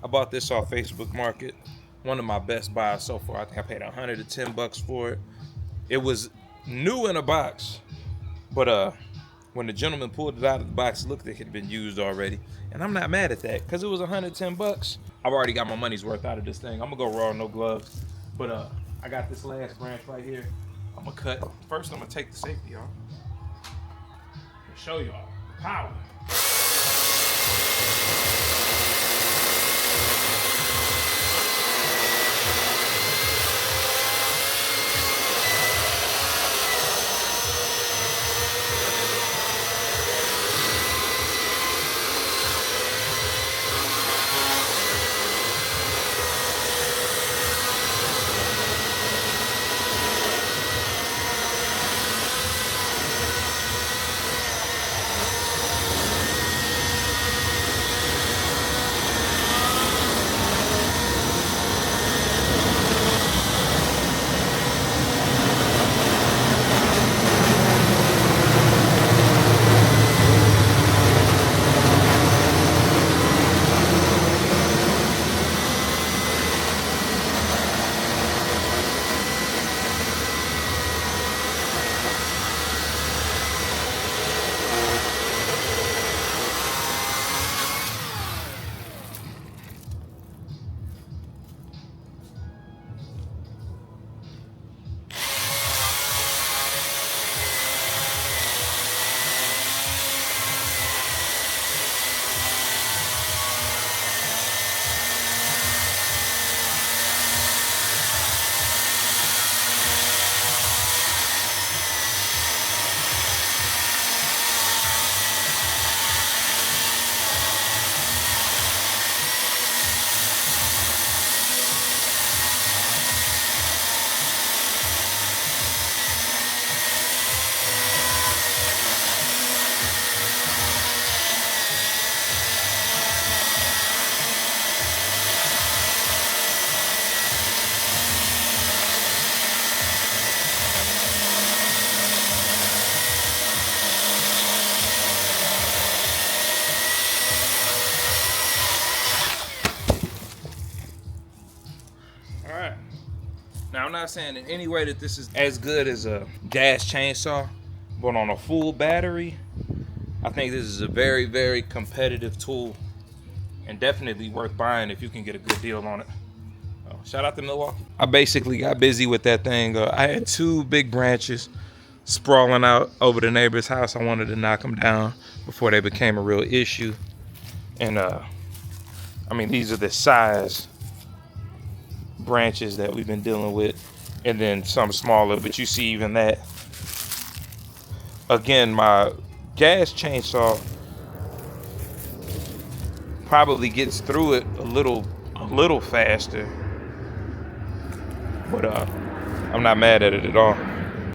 bought this off Facebook Market. One of my best buys so far. I think I paid $110 for it. It was new in a box, but when the gentleman pulled it out of the box, it looked like it had been used already. And I'm not mad at that, because it was $110. I've already got my money's worth out of this thing. I'm gonna go raw, no gloves. But I got this last branch right here. I'm gonna cut. First, I'm gonna take the safety off and show y'all the power. Now, I'm not saying in any way that this is as good as a gas chainsaw, but on a full battery, I think this is a very, very competitive tool and definitely worth buying if you can get a good deal on it. Shout out to Milwaukee. I basically got busy with that thing. I had two big branches sprawling out over the neighbor's house. I wanted to knock them down before they became a real issue. And I mean, these are the size branches that we've been dealing with, and then some smaller, but you see even that. Again, my gas chainsaw probably gets through it a little faster, but I'm not mad at it at all.